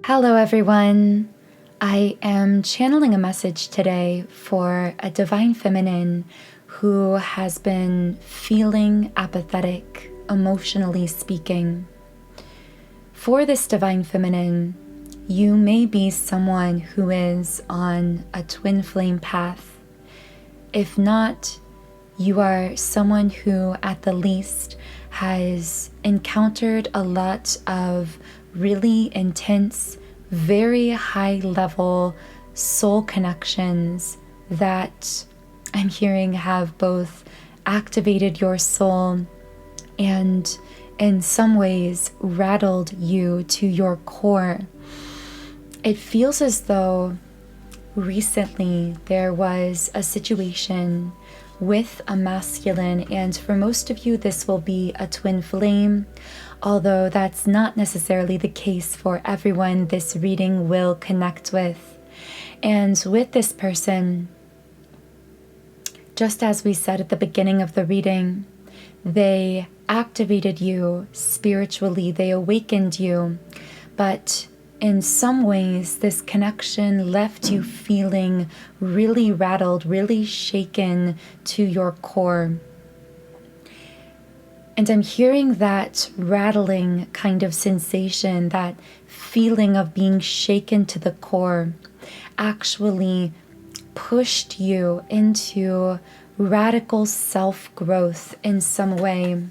Hello everyone! I am channeling a message today for a Divine Feminine who has been feeling apathetic, emotionally speaking. For this Divine Feminine, you may be someone who is on a twin flame path. If not, you are someone who at the least has encountered a lot of really intense, very high level soul connections that I'm hearing have both activated your soul and in some ways rattled you to your core. It feels as though recently there was a situation with a masculine, and for most of you this will be a twin flame, although that's not necessarily the case for everyone this reading will connect with. And with this person, just as we said at the beginning of the reading, they activated you spiritually, they awakened you, but in some ways, this connection left you feeling really rattled, really shaken to your core. And I'm hearing that rattling kind of sensation, that feeling of being shaken to the core, actually pushed you into radical self-growth in some way.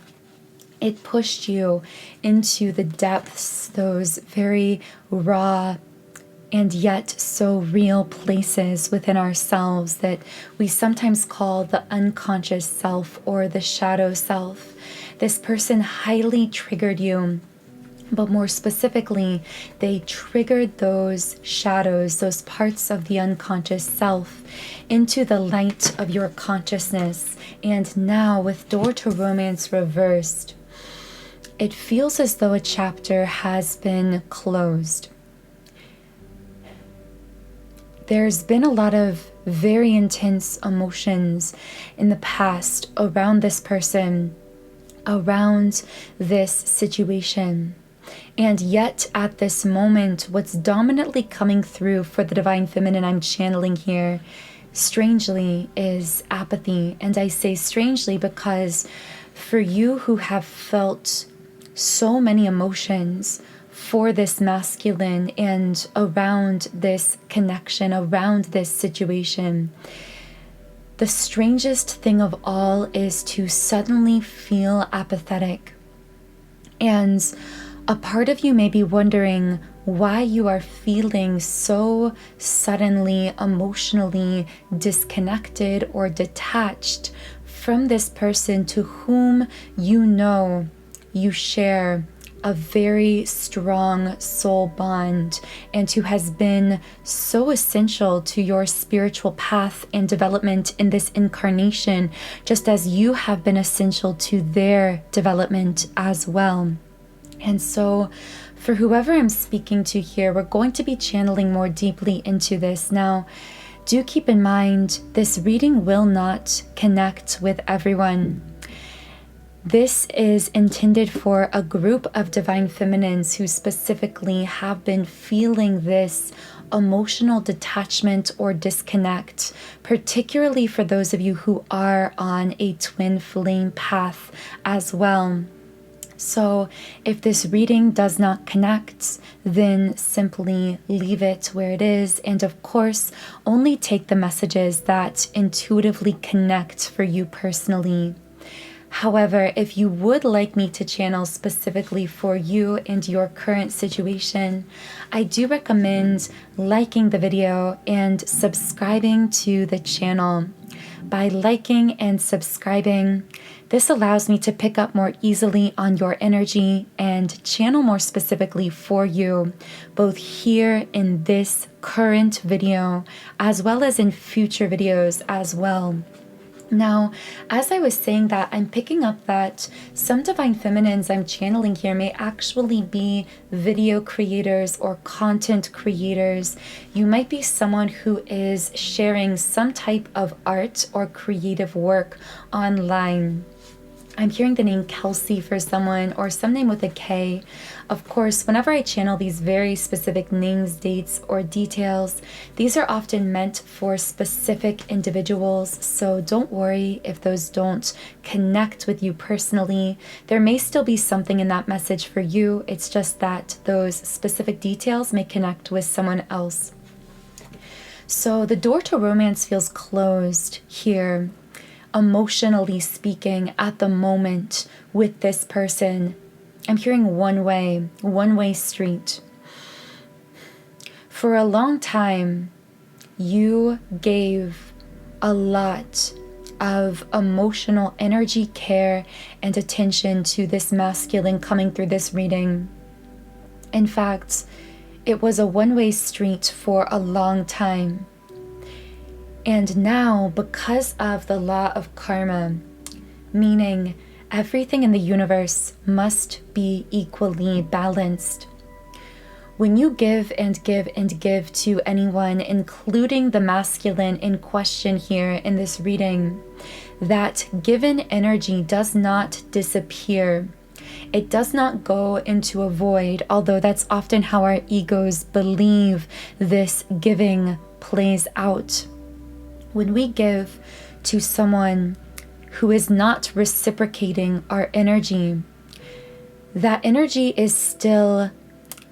It pushed you into the depths, those very raw and yet so real places within ourselves that we sometimes call the unconscious self or the shadow self. This person highly triggered you, but more specifically, they triggered those shadows, those parts of the unconscious self into the light of your consciousness. And now with Door to Romance reversed, it feels as though a chapter has been closed. There's been a lot of very intense emotions in the past around this person, around this situation. And yet at this moment, what's dominantly coming through for the Divine Feminine I'm channeling here, strangely, is apathy. And I say strangely because for you who have felt so many emotions for this masculine and around this connection, around this situation, the strangest thing of all is to suddenly feel apathetic. And a part of you may be wondering why you are feeling so suddenly emotionally disconnected or detached from this person to whom you know you share a very strong soul bond and who has been so essential to your spiritual path and development in this incarnation, just as you have been essential to their development as well. And so for whoever I'm speaking to here, we're going to be channeling more deeply into this. Now, do keep in mind, this reading will not connect with everyone. This is intended for a group of Divine Feminines who specifically have been feeling this emotional detachment or disconnect, particularly for those of you who are on a twin flame path as well. So if this reading does not connect, then simply leave it where it is. And of course, only take the messages that intuitively connect for you personally. However, if you would like me to channel specifically for you and your current situation, I do recommend liking the video and subscribing to the channel. By liking and subscribing, this allows me to pick up more easily on your energy and channel more specifically for you, both here in this current video, as well as in future videos as well. Now, as I was saying that, I'm picking up that some Divine Feminines I'm channeling here may actually be video creators or content creators. You might be someone who is sharing some type of art or creative work online. I'm hearing the name Kelsey for someone, or some name with a K. Of course, whenever I channel these very specific names, dates, or details, these are often meant for specific individuals, so don't worry if those don't connect with you personally. There may still be something in that message for you. It's just that those specific details may connect with someone else. So the door to romance feels closed here, emotionally speaking, at the moment with this person. I'm hearing one-way street. For a long time, you gave a lot of emotional energy, care, and attention to this masculine coming through this reading. In fact, it was a one-way street for a long time. And now, because of the law of karma, meaning everything in the universe must be equally balanced. When you give and give and give to anyone, including the masculine in question here in this reading, that given energy does not disappear. It does not go into a void, although that's often how our egos believe this giving plays out. When we give to someone who is not reciprocating our energy, that energy is still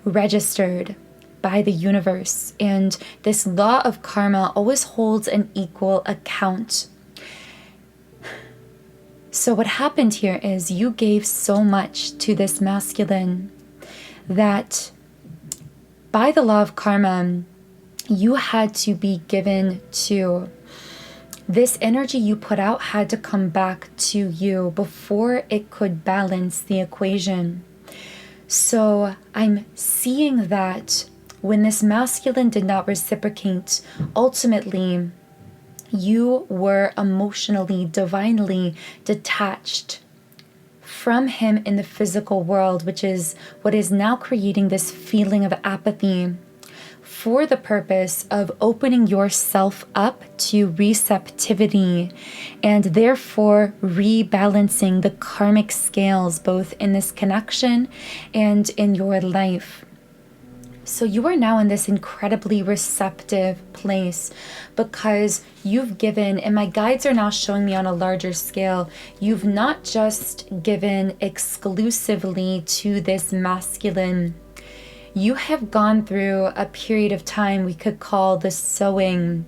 registered by the universe, and this law of karma always holds an equal account. So what happened here is you gave so much to this masculine that by the law of karma, you had to be given to. This energy you put out had to come back to you before it could balance the equation. So I'm seeing that when this masculine did not reciprocate, ultimately, you were emotionally, divinely detached from him in the physical world, which is what is now creating this feeling of apathy, for the purpose of opening yourself up to receptivity and therefore rebalancing the karmic scales both in this connection and in your life. So you are now in this incredibly receptive place because you've given, and my guides are now showing me on a larger scale, you've not just given exclusively to this masculine. You have gone through a period of time we could call the sowing,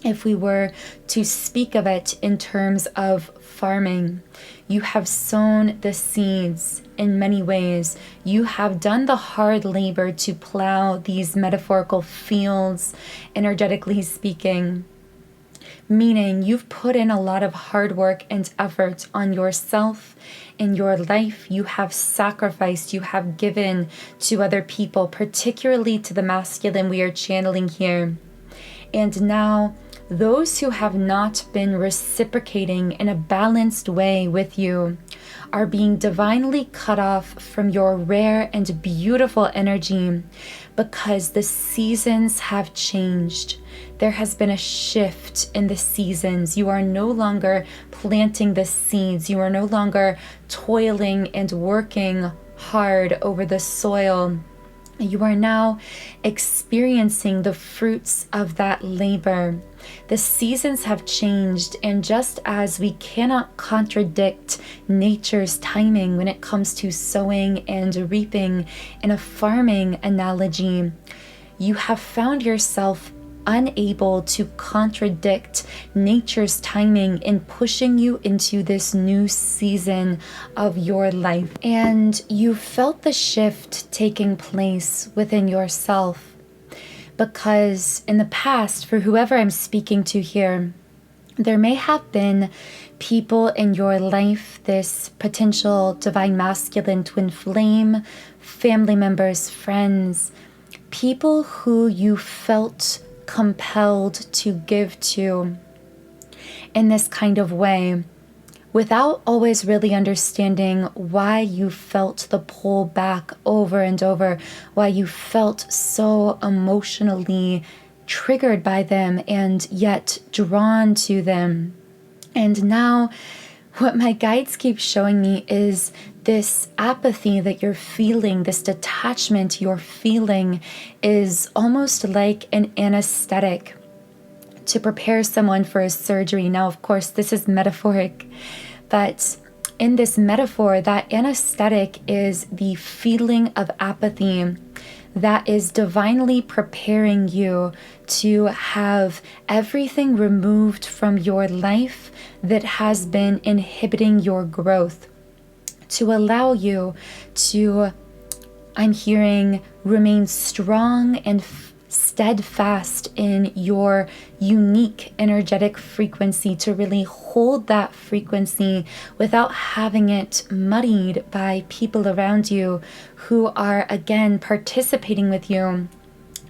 if we were to speak of it in terms of farming. You have sown the seeds in many ways. You have done the hard labor to plow these metaphorical fields, energetically speaking. Meaning you've put in a lot of hard work and effort on yourself in your life. You have sacrificed, you have given to other people, particularly to the masculine we are channeling here. And now those who have not been reciprocating in a balanced way with you are being divinely cut off from your rare and beautiful energy because the seasons have changed. There has been a shift in the seasons. You are no longer planting the seeds. You are no longer toiling and working hard over the soil. You are now experiencing the fruits of that labor. The seasons have changed, and just as we cannot contradict nature's timing when it comes to sowing and reaping in a farming analogy, you have found yourself unable to contradict nature's timing in pushing you into this new season of your life. And you felt the shift taking place within yourself because in the past, for whoever I'm speaking to here, there may have been people in your life, this potential divine masculine twin flame, family members, friends, people who you felt compelled to give to in this kind of way without always really understanding why you felt the pull back over and over, why you felt so emotionally triggered by them and yet drawn to them. And now what my guides keep showing me is this apathy that you're feeling, this detachment you're feeling, is almost like an anesthetic to prepare someone for a surgery. Now, of course, this is metaphoric, but in this metaphor, that anesthetic is the feeling of apathy that is divinely preparing you to have everything removed from your life that has been inhibiting your growth, to allow you to, I'm hearing, remain strong and steadfast in your unique energetic frequency, to really hold that frequency without having it muddied by people around you who are, again, participating with you,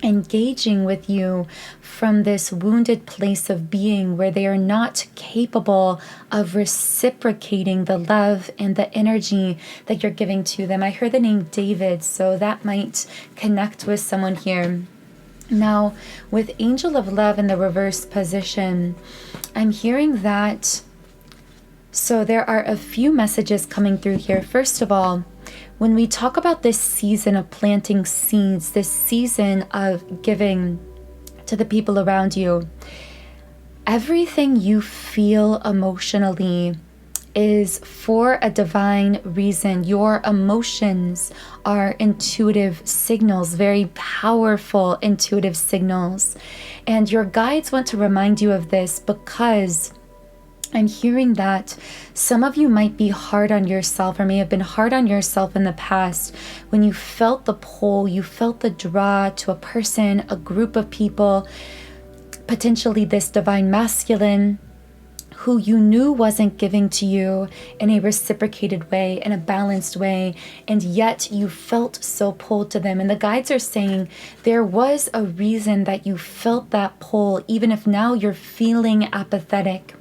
engaging with you from this wounded place of being where they are not capable of reciprocating the love and the energy that you're giving to them. I heard the name David, so that might connect with someone here. Now, with Angel of Love in the reverse position, I'm hearing that, so there are a few messages coming through here. First of all, when we talk about this season of planting seeds, this season of giving to the people around you, everything you feel emotionally is for a divine reason. Your emotions are intuitive signals, very powerful intuitive signals. And your guides want to remind you of this because I'm hearing that some of you might be hard on yourself, or may have been hard on yourself in the past when you felt the pull, you felt the draw to a person, a group of people, potentially this divine masculine, who you knew wasn't giving to you in a reciprocated way, in a balanced way, and yet you felt so pulled to them. And the guides are saying there was a reason that you felt that pull, even if now you're feeling apathetic.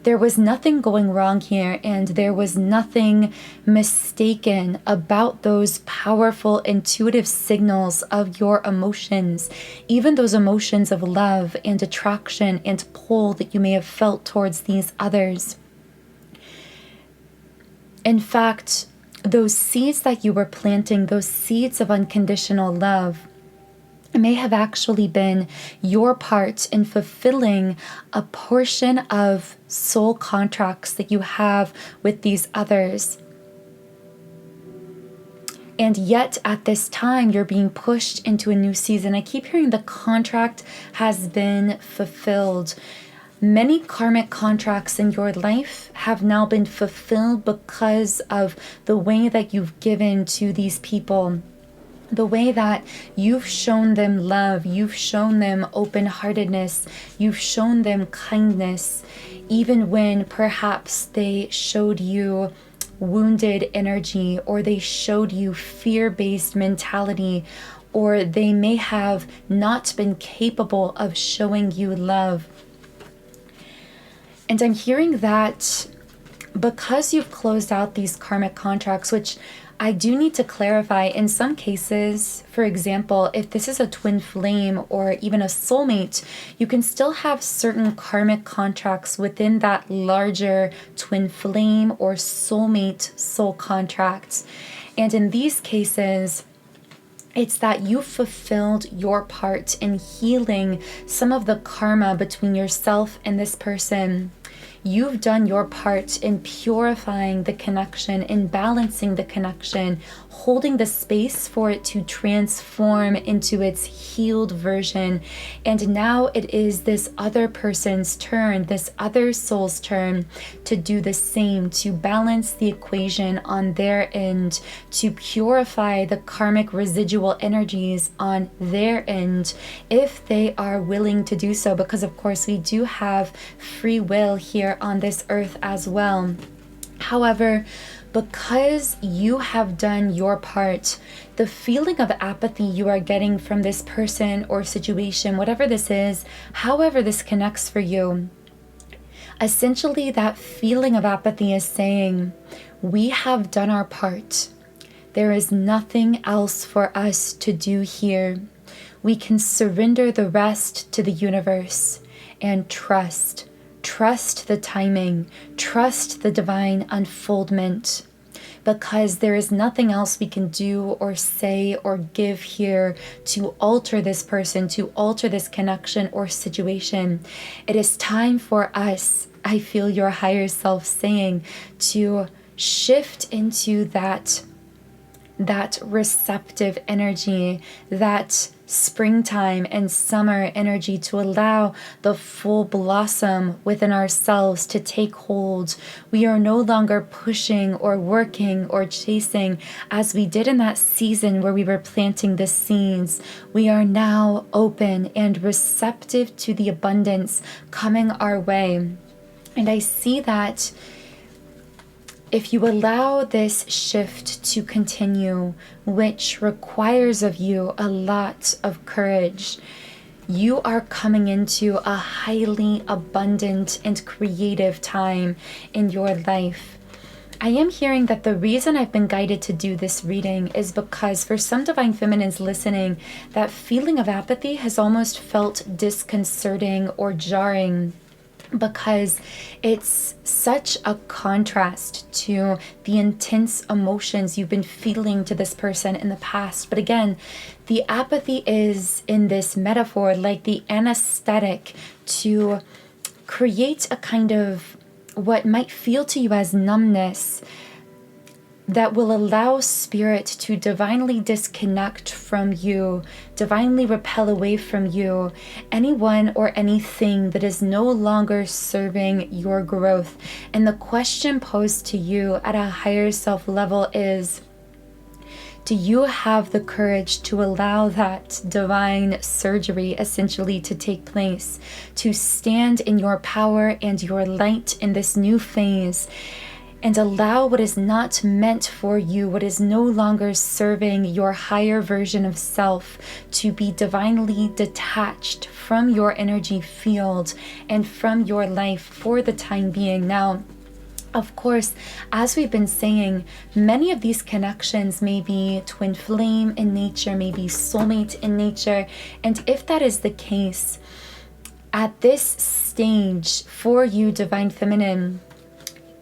There was nothing going wrong here, and there was nothing mistaken about those powerful intuitive signals of your emotions, even those emotions of love and attraction and pull that you may have felt towards these others. In fact, those seeds that you were planting, those seeds of unconditional love, it may have actually been your part in fulfilling a portion of soul contracts that you have with these others. And yet at this time, you're being pushed into a new season. I keep hearing the contract has been fulfilled. Many karmic contracts in your life have now been fulfilled because of the way that you've given to these people, the way that you've shown them love, you've shown them open-heartedness, you've shown them kindness, even when perhaps they showed you wounded energy, or they showed you fear-based mentality, or they may have not been capable of showing you love. And I'm hearing that because you've closed out these karmic contracts, which I do need to clarify, in some cases, for example, if this is a twin flame or even a soulmate, you can still have certain karmic contracts within that larger twin flame or soulmate soul contracts. And in these cases, it's that you fulfilled your part in healing some of the karma between yourself and this person. You've done your part in purifying the connection, in balancing the connection, holding the space for it to transform into its healed version. And now it is this other person's turn, this other soul's turn to do the same, to balance the equation on their end, to purify the karmic residual energies on their end, if they are willing to do so, because of course we do have free will here on this earth as well. However, because you have done your part, the feeling of apathy you are getting from this person or situation, whatever this is, however this connects for you, essentially that feeling of apathy is saying, we have done our part. There is nothing else for us to do here. We can surrender the rest to the universe and trust Trust the timing, trust the divine unfoldment, because there is nothing else we can do or say or give here to alter this person, to alter this connection or situation. It is time for us, I feel your higher self saying, to shift into that receptive energy, that springtime and summer energy, to allow the full blossom within ourselves to take hold. We are no longer pushing or working or chasing as we did in that season where we were planting the seeds. We are now open and receptive to the abundance coming our way. And I see that if you allow this shift to continue, which requires of you a lot of courage, you are coming into a highly abundant and creative time in your life. I am hearing that the reason I've been guided to do this reading is because for some divine feminines listening, that feeling of apathy has almost felt disconcerting or jarring, because it's such a contrast to the intense emotions you've been feeling to this person in the past. But again, the apathy is, in this metaphor, like the anesthetic to create a kind of what might feel to you as numbness that will allow spirit to divinely disconnect from you, divinely repel away from you anyone or anything that is no longer serving your growth. And the question posed to you at a higher self level is, do you have the courage to allow that divine surgery essentially to take place, to stand in your power and your light in this new phase, and allow what is not meant for you, what is no longer serving your higher version of self, to be divinely detached from your energy field and from your life for the time being? Now, of course, as we've been saying, many of these connections may be twin flame in nature, may be soulmate in nature. And if that is the case, at this stage for you, divine feminine,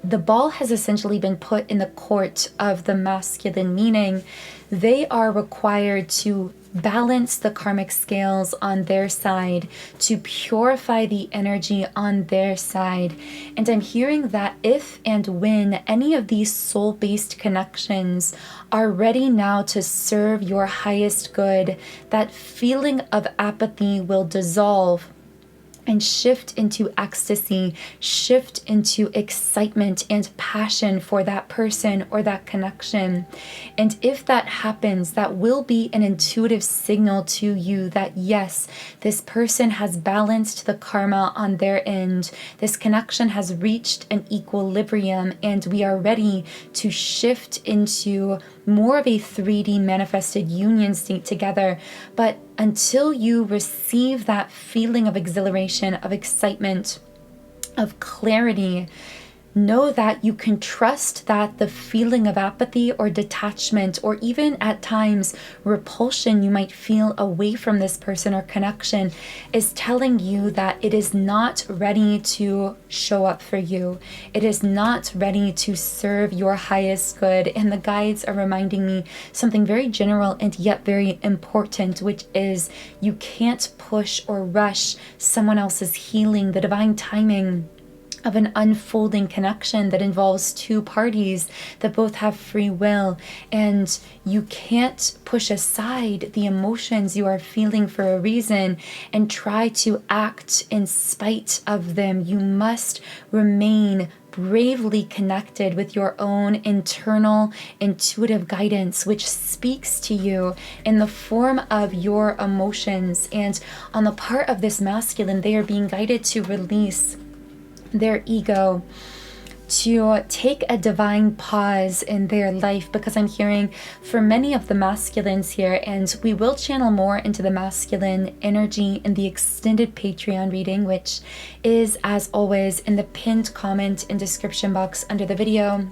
the ball has essentially been put in the court of the masculine, meaning they are required to balance the karmic scales on their side, to purify the energy on their side. And I'm hearing that if and when any of these soul-based connections are ready now to serve your highest good, that feeling of apathy will dissolve and shift into ecstasy, shift into excitement and passion for that person or that connection. And if that happens, that will be an intuitive signal to you that yes, this person has balanced the karma on their end. This connection has reached an equilibrium, and we are ready to shift into more of a 3D manifested union state together. But until you receive that feeling of exhilaration, of excitement, of clarity, know that you can trust that the feeling of apathy or detachment, or even at times repulsion you might feel away from this person or connection, is telling you that it is not ready to show up for you. It is not ready to serve your highest good. And the guides are reminding me something very general and yet very important, which is you can't push or rush someone else's healing. The divine timing of an unfolding connection that involves two parties that both have free will, and you can't push aside the emotions you are feeling for a reason and try to act in spite of them. You must remain bravely connected with your own internal intuitive guidance, which speaks to you in the form of your emotions. And on the part of this masculine, they are being guided to release their ego, to take a divine pause in their life, because I'm hearing for many of the masculines here, and we will channel more into the masculine energy in the extended Patreon reading, which is, as always, in the pinned comment and description box under the video.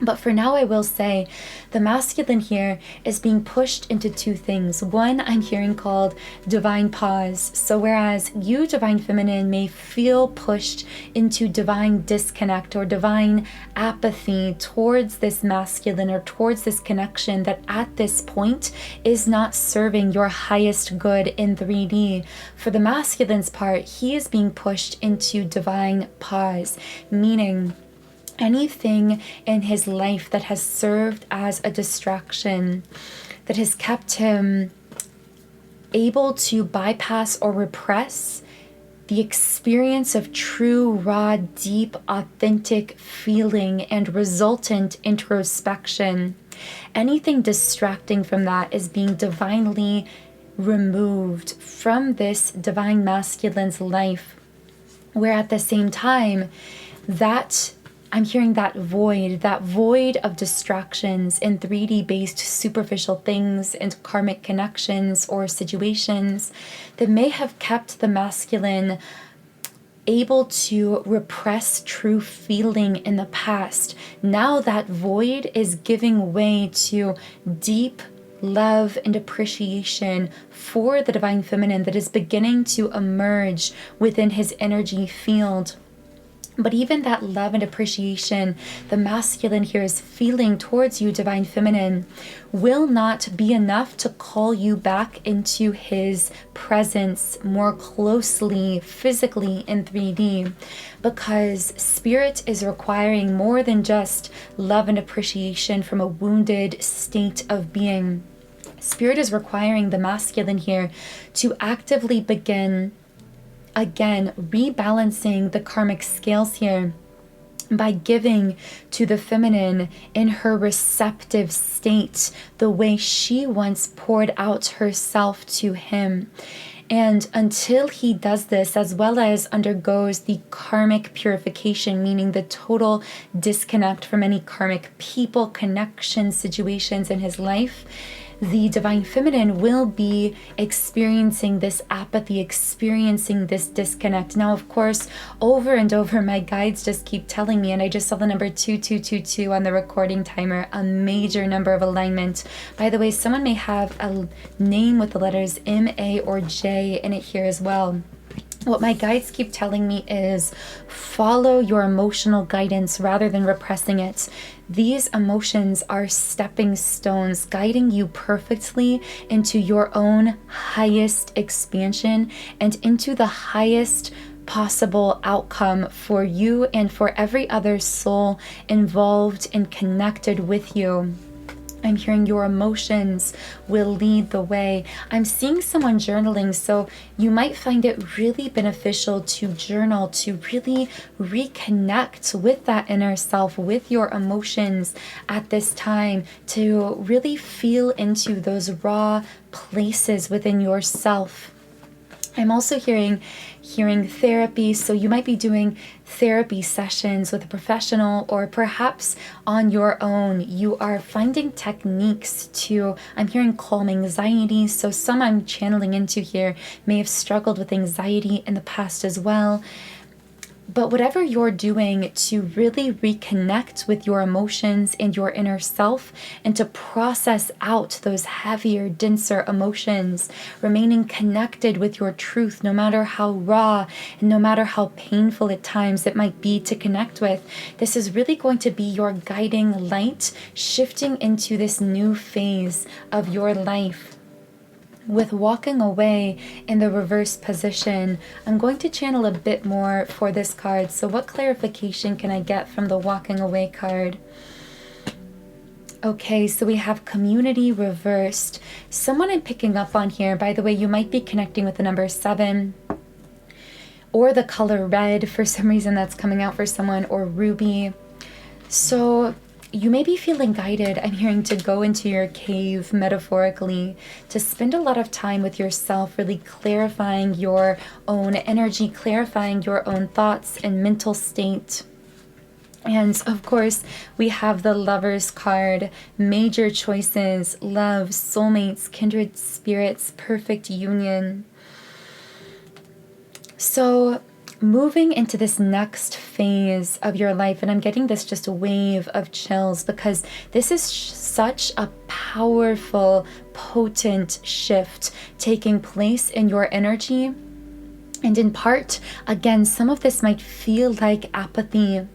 But for now, I will say the masculine here is being pushed into two things. One, I'm hearing called divine pause. So whereas you, divine feminine, may feel pushed into divine disconnect or divine apathy towards this masculine or towards this connection that at this point is not serving your highest good in 3D. For the masculine's part, he is being pushed into divine pause, meaning anything in his life that has served as a distraction, that has kept him able to bypass or repress the experience of true, raw, deep, authentic feeling and resultant introspection. Anything distracting from that is being divinely removed from this divine masculine's life, where at the same time, that I'm hearing that void of distractions in 3D based superficial things and karmic connections or situations that may have kept the masculine able to repress true feeling in the past. Now that void is giving way to deep love and appreciation for the divine feminine that is beginning to emerge within his energy field. But even that love and appreciation the masculine here is feeling towards you, divine feminine, will not be enough to call you back into his presence more closely, physically in 3D, because spirit is requiring more than just love and appreciation from a wounded state of being. Spirit is requiring the masculine here to actively begin again rebalancing the karmic scales here by giving to the feminine in her receptive state the way she once poured out herself to him. And until he does this, as well as undergoes the karmic purification, meaning the total disconnect from any karmic people, connections, situations in his life, the divine feminine will be experiencing this apathy, experiencing this disconnect. Now, of course, over and over, my guides just keep telling me, and I just saw the number 2222 on the recording timer, a major number of alignment. By the way, someone may have a name with the letters M, A, or J in it here as well. What my guides keep telling me is follow your emotional guidance rather than repressing it. These emotions are stepping stones guiding you perfectly into your own highest expansion and into the highest possible outcome for you and for every other soul involved and connected with you. I'm hearing your emotions will lead the way. I'm seeing someone journaling, so you might find it really beneficial to journal, to really reconnect with that inner self, with your emotions at this time, to really feel into those raw places within yourself. I'm also hearing therapy, so you might be doing therapy sessions with a professional, or perhaps on your own. You are finding techniques to, I'm hearing calm anxiety, so some I'm channeling into here may have struggled with anxiety in the past as well. But whatever you're doing to really reconnect with your emotions and your inner self and to process out those heavier, denser emotions, remaining connected with your truth, no matter how raw and no matter how painful at times it might be to connect with, this is really going to be your guiding light, shifting into this new phase of your life. With walking away in the reverse position, I'm going to channel a bit more for this card. So what clarification can I get from the walking away card? Okay, so we have community reversed. Someone I'm picking up on here, by the way, you might be connecting with the number 7 or the color red. For some reason that's coming out for someone, or ruby. So you may be feeling guided, I'm hearing, to go into your cave, metaphorically, to spend a lot of time with yourself, really clarifying your own energy, clarifying your own thoughts and mental state. And of course, we have the Lovers card, major choices, love, soulmates, kindred spirits, perfect union. So moving into this next phase of your life, and I'm getting this just a wave of chills because this is such a powerful, potent shift taking place in your energy. And in part, again, some of this might feel like apathy,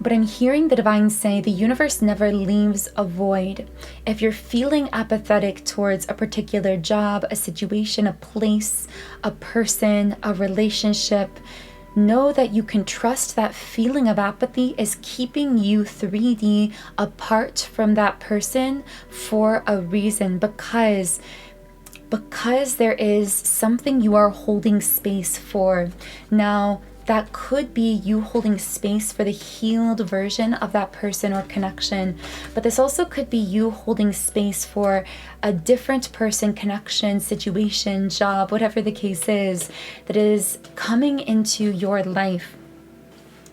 but I'm hearing the divine say the universe never leaves a void. If you're feeling apathetic towards a particular job, a situation, a place, a person, a relationship, know that you can trust that feeling of apathy is keeping you 3D apart from that person for a reason, because there is something you are holding space for. Now, that could be you holding space for the healed version of that person or connection, but this also could be you holding space for a different person, connection, situation, job, whatever the case is, that is coming into your life.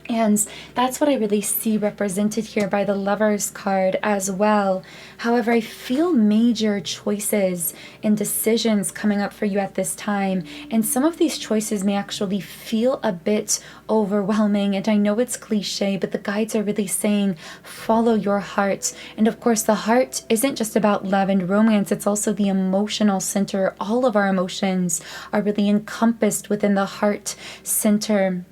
And that's what I really see represented here by the Lovers card as well. However, I feel major choices and decisions coming up for you at this time. And some of these choices may actually feel a bit overwhelming. And I know it's cliche, but the guides are really saying, follow your heart. And of course, the heart isn't just about love and romance. It's also the emotional center. All of our emotions are really encompassed within the heart center.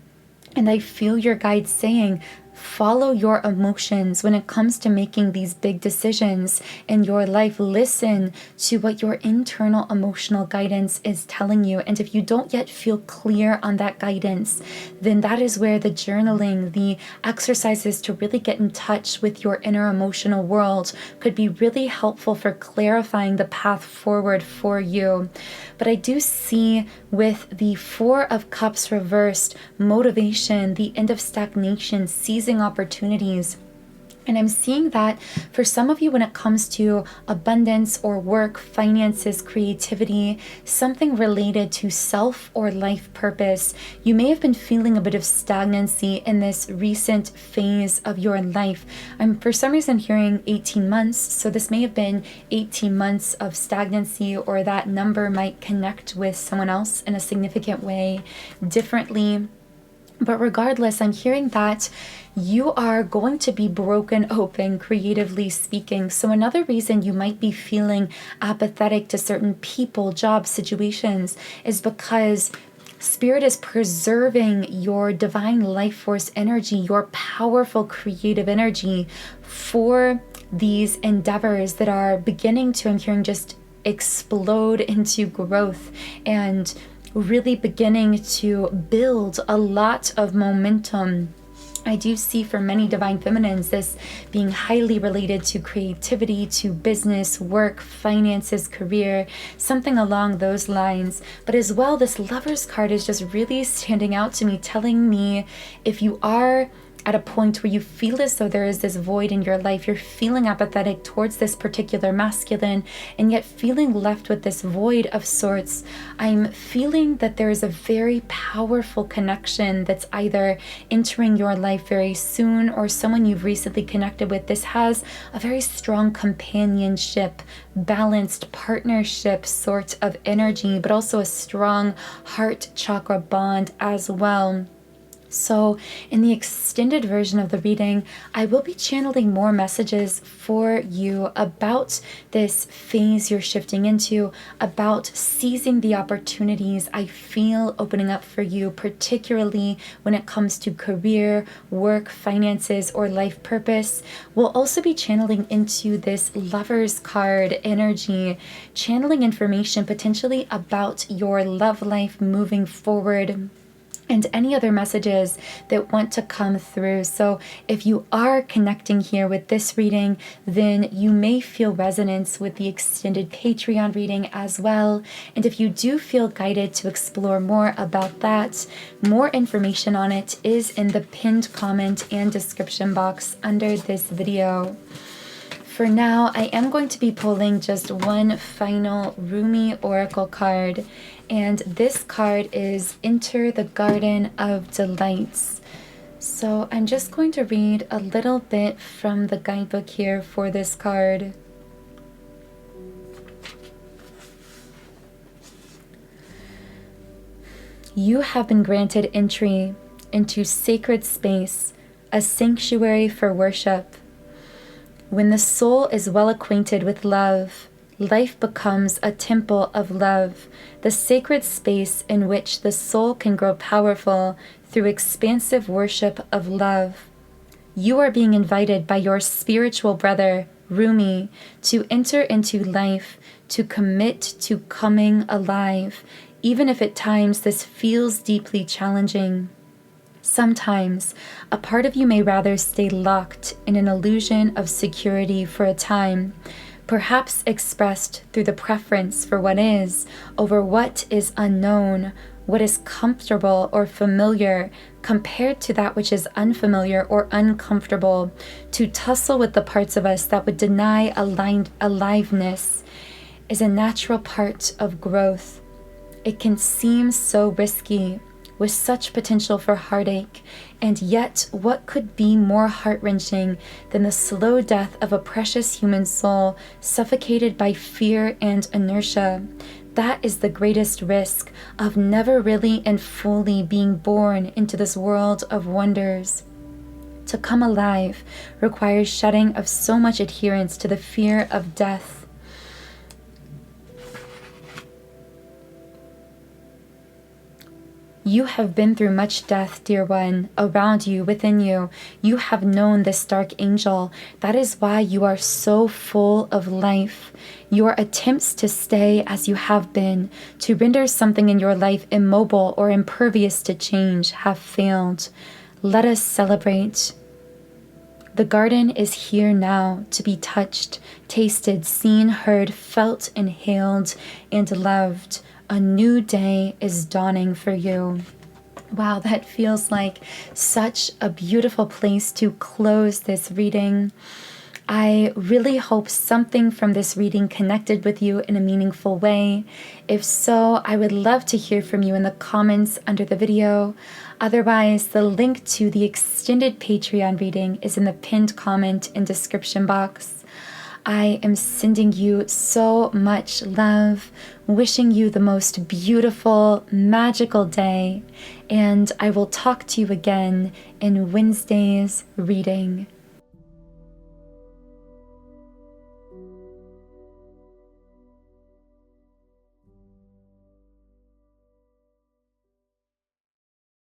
And I feel your guides saying, follow your emotions when it comes to making these big decisions in your life. Listen to what your internal emotional guidance is telling you. And if you don't yet feel clear on that guidance, then that is where the journaling, the exercises to really get in touch with your inner emotional world could be really helpful for clarifying the path forward for you. But I do see with the Four of Cups reversed, motivation, the end of stagnation, seizing opportunities. And I'm seeing that for some of you, when it comes to abundance or work, finances, creativity, something related to self or life purpose, you may have been feeling a bit of stagnancy in this recent phase of your life. I'm for some reason hearing 18 months, so this may have been 18 months of stagnancy, or that number might connect with someone else in a significant way differently. But regardless, I'm hearing that you are going to be broken open, creatively speaking. So another reason you might be feeling apathetic to certain people, jobs, situations is because Spirit is preserving your divine life force energy, your powerful creative energy for these endeavors that are beginning to, I'm hearing, just explode into growth and really beginning to build a lot of momentum. I do see for many divine feminines this being highly related to creativity, to business, work, finances, career, something along those lines. But as well, this Lovers card is just really standing out to me, telling me if you are at a point where you feel as though there is this void in your life, you're feeling apathetic towards this particular masculine, and yet feeling left with this void of sorts, I'm feeling that there is a very powerful connection that's either entering your life very soon, or someone you've recently connected with. This has a very strong companionship, balanced partnership sort of energy, but also a strong heart chakra bond as well. So in the extended version of the reading, I will be channeling more messages for you about this phase you're shifting into, about seizing the opportunities I feel opening up for you, particularly when it comes to career, work, finances, or life purpose. We'll also be channeling into this Lovers card energy, channeling information potentially about your love life moving forward, and any other messages that want to come through. So if you are connecting here with this reading, then you may feel resonance with the extended Patreon reading as well. And if you do feel guided to explore more about that, more information on it is in the pinned comment and description box under this video. For now, I am going to be pulling just one final Rumi Oracle card, and this card is Enter the Garden of Delights. So I'm just going to read a little bit from the guidebook here for this card. You have been granted entry into sacred space, a sanctuary for worship. When the soul is well acquainted with love, life becomes a temple of love, the sacred space in which the soul can grow powerful through expansive worship of love. You are being invited by your spiritual brother, Rumi, to enter into life, to commit to coming alive, even if at times this feels deeply challenging. Sometimes, a part of you may rather stay locked in an illusion of security for a time, perhaps expressed through the preference for what is over what is unknown, what is comfortable or familiar compared to that which is unfamiliar or uncomfortable, to tussle with the parts of us that would deny aliveness is a natural part of growth. It can seem so risky, with such potential for heartache, and yet what could be more heart-wrenching than the slow death of a precious human soul suffocated by fear and inertia? That is the greatest risk of never really and fully being born into this world of wonders. To come alive requires shedding of so much adherence to the fear of death. You have been through much death, dear one, around you, within you. You have known this dark angel. That is why you are so full of life. Your attempts to stay as you have been, to render something in your life immobile or impervious to change, have failed. Let us celebrate. The garden is here now to be touched, tasted, seen, heard, felt, inhaled, and loved. A new day is dawning for you. Wow, that feels like such a beautiful place to close this reading. I really hope something from this reading connected with you in a meaningful way. If so, I would love to hear from you in the comments under the video. Otherwise, the link to the extended Patreon reading is in the pinned comment and description box. I am sending you so much love, wishing you the most beautiful, magical day, and I will talk to you again in Wednesday's reading.